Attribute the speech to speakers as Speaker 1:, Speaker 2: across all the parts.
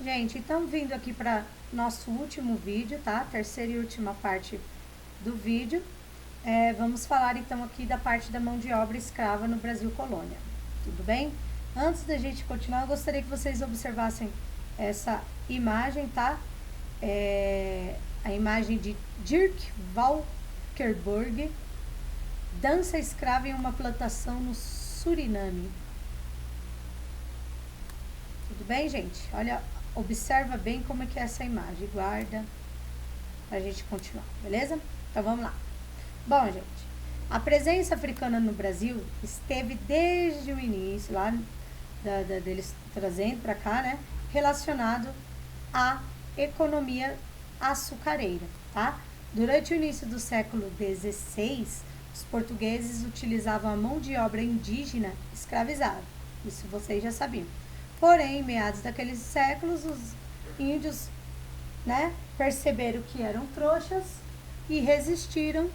Speaker 1: Gente, então vindo aqui para nosso último vídeo, tá? Terceira e última parte do vídeo. Vamos falar então aqui da parte da mão de obra escrava no Brasil colônia. Tudo bem? Antes da gente continuar, eu gostaria que vocês observassem essa imagem, tá? A imagem de Dirk Valkenburg, dança escrava em uma plantação no Suriname. Tudo bem, gente? Olha, observa bem como é que é essa imagem. Guarda pra gente continuar, beleza? Então vamos lá. Bom, gente, a presença africana no Brasil esteve desde o início, lá deles trazendo para cá, né? Relacionado à economia açucareira, tá? Durante o início do século XVI, os portugueses utilizavam a mão de obra indígena escravizada. Isso vocês já sabiam. Porém, em meados daqueles séculos, os índios, né, perceberam que eram trouxas e resistiram,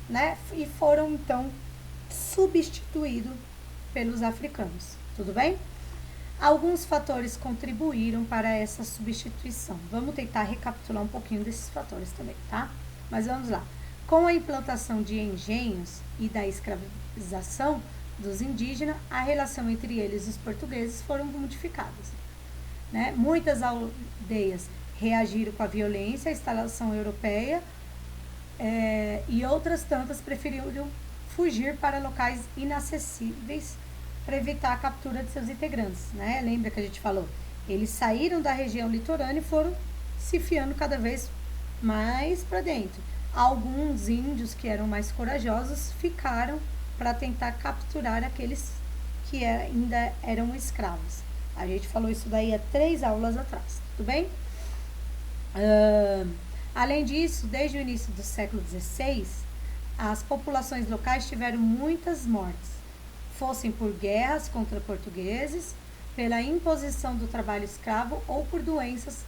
Speaker 1: né, e foram então substituídos pelos africanos. Tudo bem? Alguns fatores contribuíram para essa substituição. Vamos tentar recapitular um pouquinho desses fatores também, tá? Mas vamos lá. Com a implantação de engenhos e da escravização dos indígenas, a relação entre eles e os portugueses foram modificadas, né? Muitas aldeias reagiram com a violência à instalação europeia, e outras tantas preferiram fugir para locais inacessíveis para evitar a captura de seus integrantes, né? Lembra que a gente falou? Eles saíram da região litorânea e foram se fiando cada vez mais para dentro. Alguns índios que eram mais corajosos ficaram para tentar capturar aqueles que ainda eram escravos. A gente falou isso daí há 3 aulas atrás, tudo bem? Além disso, desde o início do século XVI, as populações locais tiveram muitas mortes, fossem por guerras contra portugueses, pela imposição do trabalho escravo ou por doenças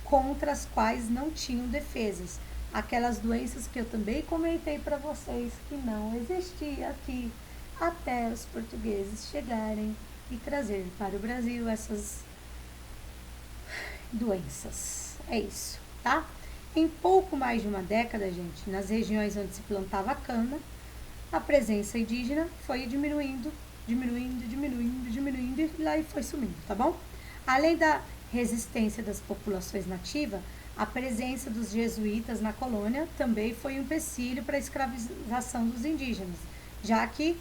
Speaker 1: contra as quais não tinham defesas. Aquelas doenças que eu também comentei para vocês que não existia aqui até os portugueses chegarem e trazer para o Brasil essas doenças. É isso, tá? Em pouco mais de uma década, gente, nas regiões onde se plantava cana, a presença indígena foi diminuindo e lá foi sumindo, tá bom? Além da resistência das populações nativas, a presença dos jesuítas na colônia também foi um empecilho para a escravização dos indígenas, já que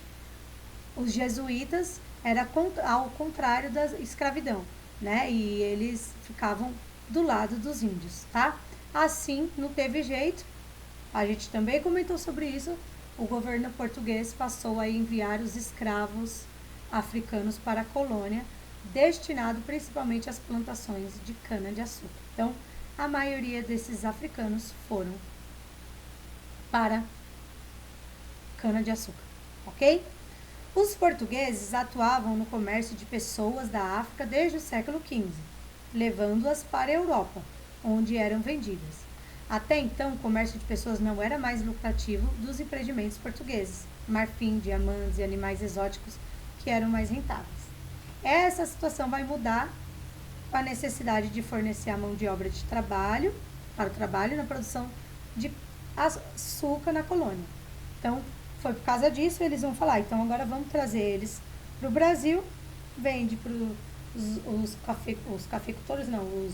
Speaker 1: os jesuítas eram ao contrário da escravidão, né? E eles ficavam do lado dos índios, tá? Assim, não teve jeito, a gente também comentou sobre isso, o governo português passou a enviar os escravos africanos para a colônia, destinado principalmente às plantações de cana-de-açúcar. Então, a maioria desses africanos foram para cana-de-açúcar, ok? Os portugueses atuavam no comércio de pessoas da África desde o século XV, levando-as para a Europa, onde eram vendidas. Até então, o comércio de pessoas não era mais lucrativo dos empreendimentos portugueses, marfim, diamantes e animais exóticos que eram mais rentáveis. Essa situação vai mudar com a necessidade de fornecer a mão de obra de trabalho, para o trabalho na produção de açúcar na colônia. Então, foi por causa disso eles vão falar, então agora vamos trazer eles para o Brasil, vende para os cafeicultores, não, os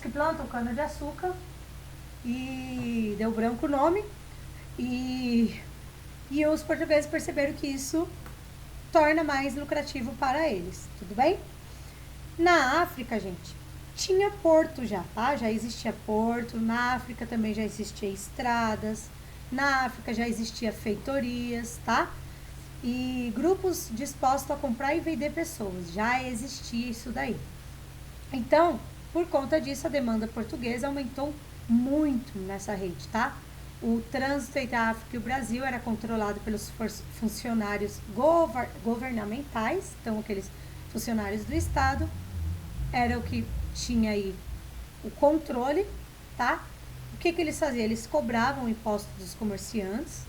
Speaker 1: que plantam cana-de-açúcar, e deu branco o nome, e os portugueses perceberam que isso torna mais lucrativo para eles, tudo bem? Na África, gente, tinha porto já, tá? Já existia porto, na África também já existia estradas, na África já existia feitorias, tá? E grupos dispostos a comprar e vender pessoas, já existia isso daí. Então, por conta disso, a demanda portuguesa aumentou muito nessa rede, tá? O trânsito entre a África e o Brasil era controlado pelos funcionários governamentais, então aqueles funcionários do Estado, era o que tinha aí o controle, tá? O que eles faziam? Eles cobravam o imposto dos comerciantes.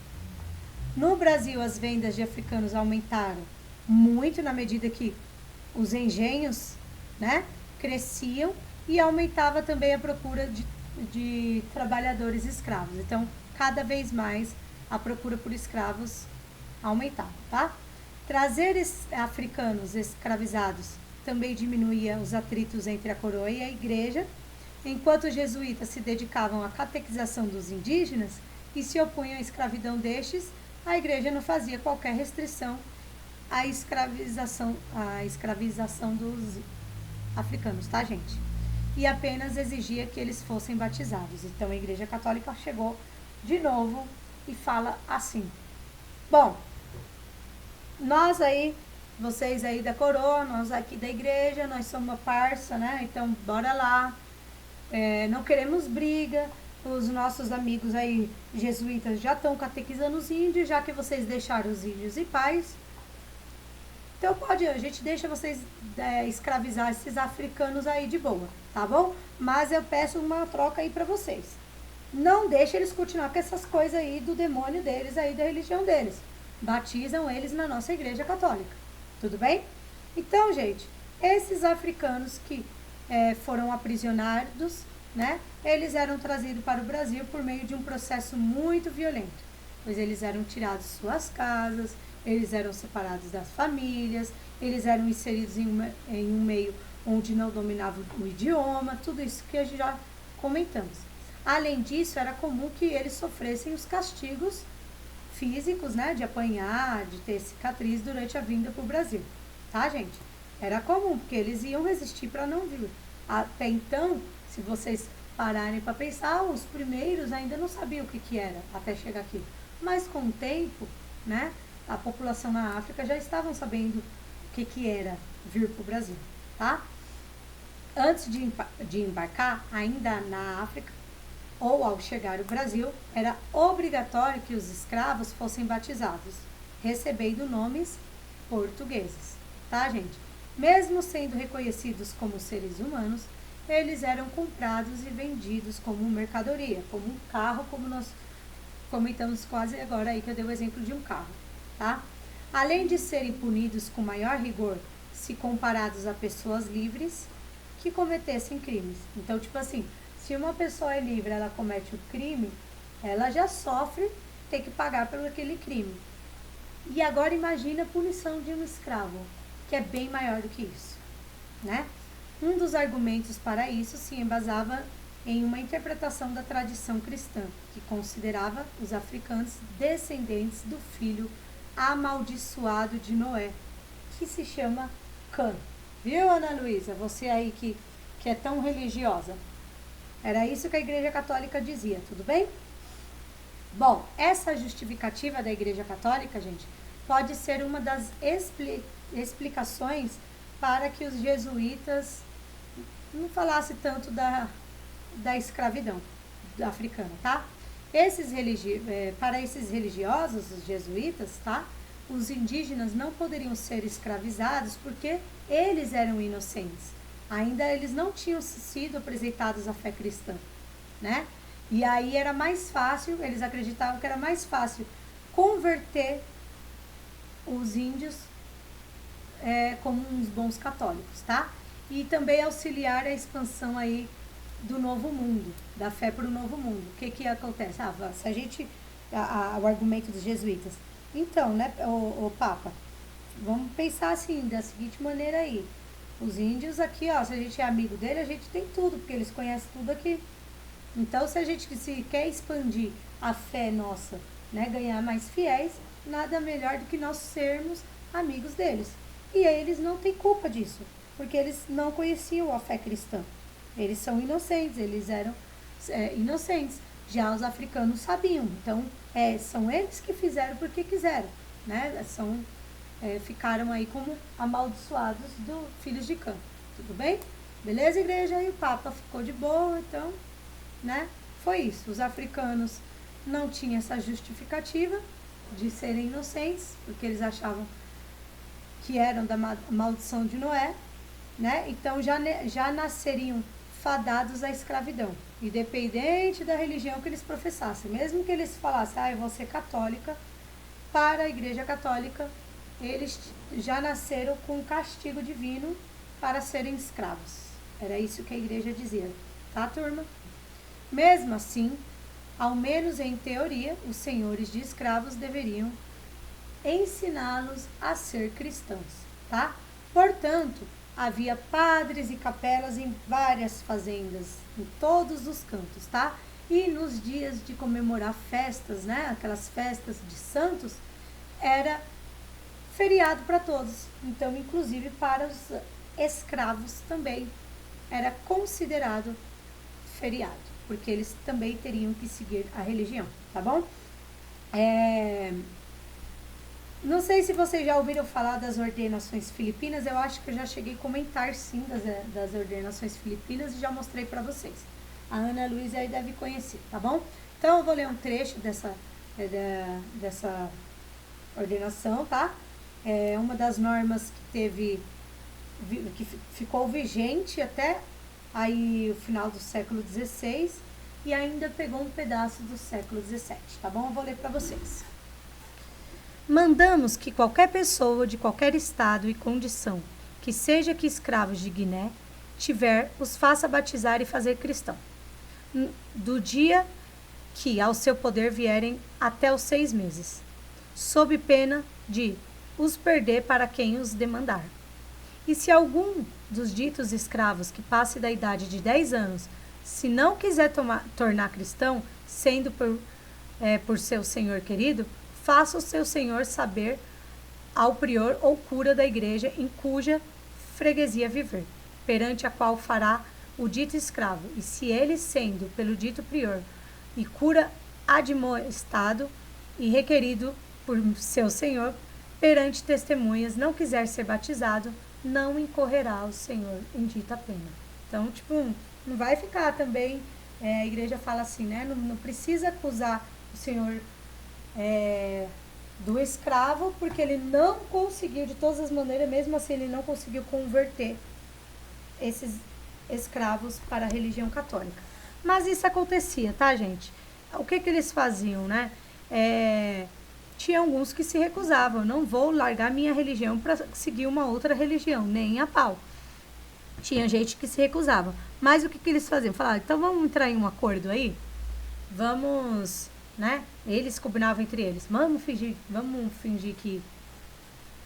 Speaker 1: No Brasil, as vendas de africanos aumentaram muito na medida que os engenhos, né, cresciam e aumentava também a procura de trabalhadores escravos. Então, cada vez mais a procura por escravos aumentava, tá? Trazer africanos escravizados também diminuía os atritos entre a coroa e a igreja, enquanto os jesuítas se dedicavam à catequização dos indígenas e se opunham à escravidão destes, a igreja não fazia qualquer restrição à escravização dos africanos, tá, gente? E apenas exigia que eles fossem batizados. Então a Igreja Católica chegou de novo e fala assim: bom, nós aí, vocês aí da coroa, nós aqui da igreja, nós somos uma parça, né? Então bora lá. Não queremos briga. Os nossos amigos aí jesuítas já estão catequizando os índios, já que vocês deixaram os índios em paz. Então a gente deixa vocês escravizar esses africanos aí de boa, tá bom? Mas eu peço uma troca aí pra vocês. Não deixa eles continuar com essas coisas aí do demônio deles aí, da religião deles. Batizam eles na nossa igreja católica, tudo bem? Então, gente, esses africanos que foram aprisionados, né? Eles eram trazidos para o Brasil por meio de um processo muito violento, pois eles eram tirados de suas casas, eles eram separados das famílias, eles eram inseridos em um meio onde não dominavam o idioma, tudo isso que a gente já comentamos. Além disso, era comum que eles sofressem os castigos físicos, né, de apanhar, de ter cicatriz durante a vinda para o Brasil, tá, gente? Era comum, porque eles iam resistir para não vir. Até então, se vocês pararem para pensar, os primeiros ainda não sabiam o que era até chegar aqui. Mas com o tempo, né, a população na África já estavam sabendo o que era vir para o Brasil, tá? Antes de embarcar, ainda na África, ou ao chegar ao Brasil, era obrigatório que os escravos fossem batizados, recebendo nomes portugueses, tá, gente? Mesmo sendo reconhecidos como seres humanos, eles eram comprados e vendidos como mercadoria, como um carro, como nós comentamos quase agora aí, que eu dei o exemplo de um carro, tá? Além de serem punidos com maior rigor se comparados a pessoas livres que cometessem crimes. Então, tipo assim, se uma pessoa é livre, ela comete o crime, ela já sofre ter que pagar pelo aquele crime. E agora imagina a punição de um escravo, que é bem maior do que isso, né? Um dos argumentos para isso se embasava em uma interpretação da tradição cristã, que considerava os africanos descendentes do filho amaldiçoado de Noé, que se chama Cã. Viu, Ana Luísa? Você aí que é tão religiosa. Era isso que a Igreja Católica dizia, tudo bem? Bom, essa justificativa da Igreja Católica, gente, pode ser uma das explicações para que os jesuítas não falassem tanto da escravidão africana, tá? Para esses religiosos, os jesuítas, tá? Os indígenas não poderiam ser escravizados porque eles eram inocentes. Ainda eles não tinham sido apresentados à fé cristã, né? E aí era mais fácil, eles acreditavam que era mais fácil converter os índios como uns bons católicos, tá? E também auxiliar a expansão aí do novo mundo, da fé para o novo mundo. O que acontece? Se a gente, o argumento dos jesuítas, então, né, o Papa, vamos pensar assim, da seguinte maneira aí, os índios aqui, ó, se a gente é amigo dele, a gente tem tudo, porque eles conhecem tudo aqui. Então, se a gente quer expandir a fé nossa, né, ganhar mais fiéis, nada melhor do que nós sermos amigos deles. E eles não têm culpa disso, porque eles não conheciam a fé cristã. Eles são inocentes, eles eram inocentes. Já os africanos sabiam. Então, são eles que fizeram porque quiseram, né? Ficaram aí como amaldiçoados dos filhos de Cã. Tudo bem? Beleza, igreja? E o Papa ficou de boa, então, né? Foi isso. Os africanos não tinham essa justificativa de serem inocentes, porque eles achavam que eram da maldição de Noé, né? Então já nasceriam fadados à escravidão, independente da religião que eles professassem. Mesmo que eles falassem, eu vou ser católica, para a Igreja Católica eles já nasceram com castigo divino para serem escravos. Era isso que a igreja dizia, tá, turma? Mesmo assim, ao menos em teoria, os senhores de escravos deveriam ensiná-los a ser cristãos, tá? Portanto, havia padres e capelas em várias fazendas, em todos os cantos, tá? E nos dias de comemorar festas, né? Aquelas festas de santos, era feriado para todos. Então, inclusive para os escravos também era considerado feriado, porque eles também teriam que seguir a religião, tá bom? Não sei se vocês já ouviram falar das ordenações filipinas, eu acho que eu já cheguei a comentar sim das ordenações filipinas e já mostrei para vocês. A Ana Luísa aí deve conhecer, tá bom? Então eu vou ler um trecho dessa ordenação, tá? É uma das normas que ficou vigente até aí o final do século XVI e ainda pegou um pedaço do século XVII, tá bom? Eu vou ler para vocês. Mandamos que qualquer pessoa de qualquer estado e condição, que seja que escravos de Guiné, tiver, os faça batizar e fazer cristão, do dia que ao seu poder vierem até os 6 meses, sob pena de os perder para quem os demandar. E se algum dos ditos escravos que passe da idade de 10 anos, se não quiser tornar cristão, sendo por seu senhor querido, faça o seu senhor saber ao prior ou cura da igreja em cuja freguesia viver, perante a qual fará o dito escravo, e se ele, sendo pelo dito prior e cura admoestado e requerido por seu senhor, perante testemunhas, não quiser ser batizado, não incorrerá o senhor em dita pena. Então, não vai ficar também, a igreja fala assim, né? Não precisa acusar o senhor do escravo, porque ele não conseguiu, de todas as maneiras, mesmo assim, ele não conseguiu converter esses escravos para a religião católica. Mas isso acontecia, tá, gente? O que eles faziam, né? Tinha alguns que se recusavam, não vou largar minha religião para seguir uma outra religião, nem a pau. Tinha gente que se recusava. Mas o que eles faziam? Falaram, então vamos entrar em um acordo aí? Vamos, né? Eles combinavam entre eles. Vamos fingir que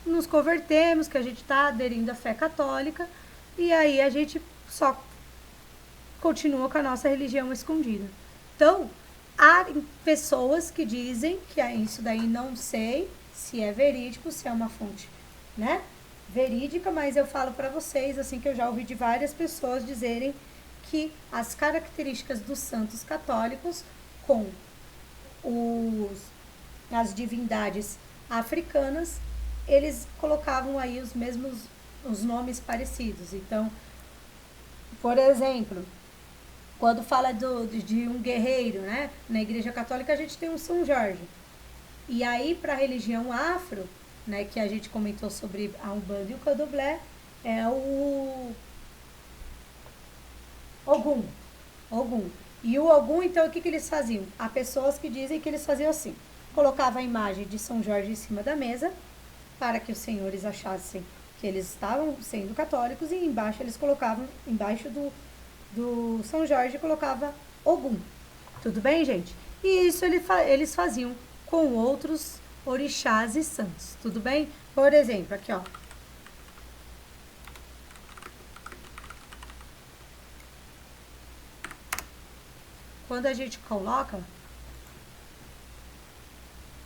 Speaker 1: nos convertemos, que a gente está aderindo à fé católica, e aí a gente só continua com a nossa religião escondida. Então, há pessoas que dizem que isso daí não sei se é verídico, se é uma fonte, né, verídica, mas eu falo para vocês, assim, que eu já ouvi de várias pessoas dizerem que as características dos santos católicos com as divindades africanas, eles colocavam aí os nomes parecidos. Então, por exemplo, quando fala de um guerreiro, né? Na Igreja Católica a gente tem um São Jorge. E aí, para a religião afro, né, que a gente comentou sobre a Umbanda e o Candomblé, é o Ogum. E o Ogum, então, o que eles faziam? Há pessoas que dizem que eles faziam assim. Colocava a imagem de São Jorge em cima da mesa, para que os senhores achassem que eles estavam sendo católicos, e embaixo eles colocavam, embaixo do São Jorge, colocava Ogum. Tudo bem, gente? E isso eles faziam com outros orixás e santos. Tudo bem? Por exemplo, aqui, ó. Quando a gente coloca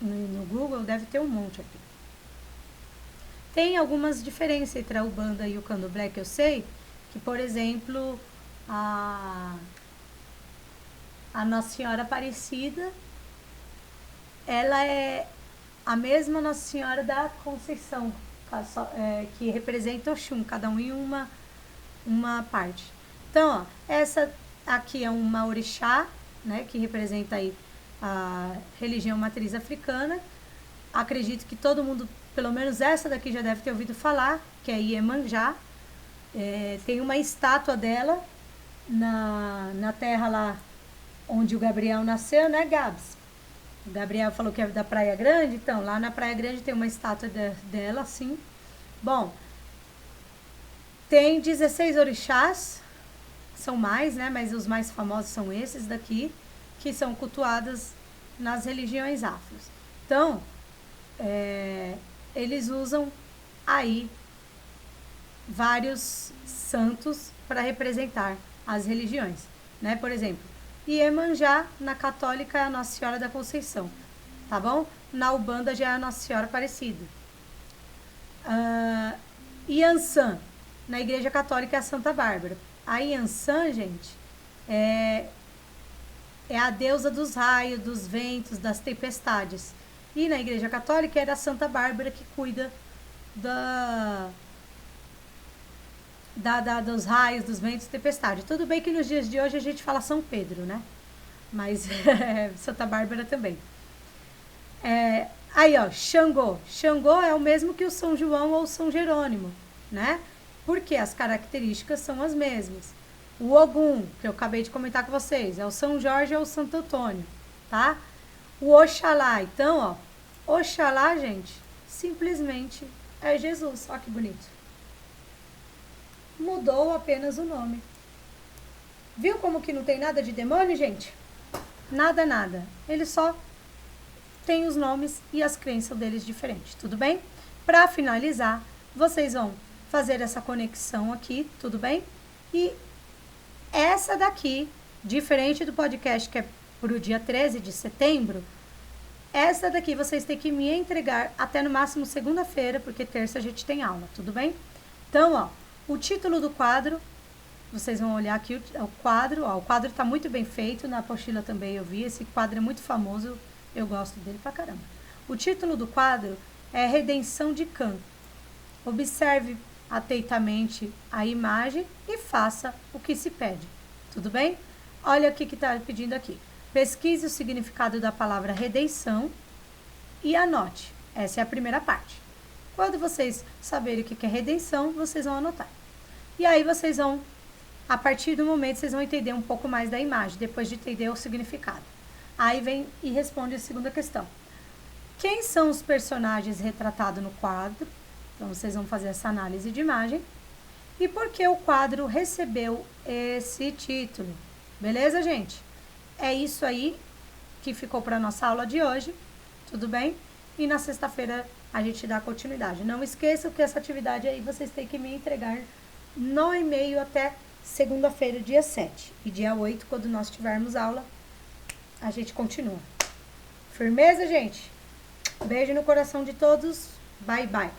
Speaker 1: no Google, deve ter um monte aqui. Tem algumas diferenças entre a Umbanda e o Candomblé que eu sei, que, por exemplo, a Nossa Senhora Aparecida, ela é a mesma Nossa Senhora da Conceição, que representa Oxum, cada um em uma parte. Então, ó, essa aqui é uma orixá, né, que representa aí a religião matriz africana. Acredito que todo mundo, pelo menos essa daqui, já deve ter ouvido falar, que é Iemanjá. Tem uma estátua dela na terra lá onde o Gabriel nasceu, né, Gabs? O Gabriel falou que é da Praia Grande, então lá na Praia Grande tem uma estátua dela, assim. Bom, tem 16 orixás, são mais, né? Mas os mais famosos são esses daqui, que são cultuadas nas religiões afros. Então, eles usam aí vários santos para representar as religiões, né? Por exemplo, Iemanjá, na católica, é a Nossa Senhora da Conceição, tá bom? Na Umbanda já é a Nossa Senhora Aparecida. Iansã, na Igreja Católica, é a Santa Bárbara. A Iansã, gente, é a deusa dos raios, dos ventos, das tempestades. E na Igreja Católica era a Santa Bárbara que cuida dos raios, dos ventos e tempestade. Tudo bem que nos dias de hoje a gente fala São Pedro, né? Mas Santa Bárbara também. Aí, ó, Xangô. Xangô é o mesmo que o São João ou São Jerônimo, né? Porque as características são as mesmas. O Ogum, que eu acabei de comentar com vocês, é o São Jorge ou o Santo Antônio, tá? O Oxalá, então, ó, Oxalá, gente, simplesmente é Jesus. Ó que bonito. Mudou apenas o nome. Viu como que não tem nada de demônio, gente? Nada, nada. Ele só tem os nomes e as crenças deles diferentes, tudo bem? Para finalizar, vocês vão fazer essa conexão aqui, tudo bem? E essa daqui, diferente do podcast que é para o dia 13 de setembro, essa daqui vocês têm que me entregar até no máximo segunda-feira, porque terça a gente tem aula, tudo bem? Então, ó, o título do quadro, vocês vão olhar aqui o quadro, ó, o quadro está muito bem feito, na apostila também eu vi, esse quadro é muito famoso, eu gosto dele pra caramba. O título do quadro é Redenção de Cã. Observe atentamente a imagem e faça o que se pede, tudo bem? Olha o que está pedindo aqui. Pesquise o significado da palavra redenção e anote. Essa é a primeira parte. Quando vocês saberem o que é redenção, vocês vão anotar. E aí vocês vão, a partir do momento, vocês vão entender um pouco mais da imagem, depois de entender o significado. Aí vem e responde a segunda questão. Quem são os personagens retratados no quadro? Então, vocês vão fazer essa análise de imagem. E por que o quadro recebeu esse título? Beleza, gente? É isso aí que ficou para a nossa aula de hoje. Tudo bem? E na sexta-feira a gente dá continuidade. Não esqueçam que essa atividade aí vocês têm que me entregar no e-mail até segunda-feira, dia 7. E dia 8, quando nós tivermos aula, a gente continua. Firmeza, gente? Beijo no coração de todos. Bye, bye.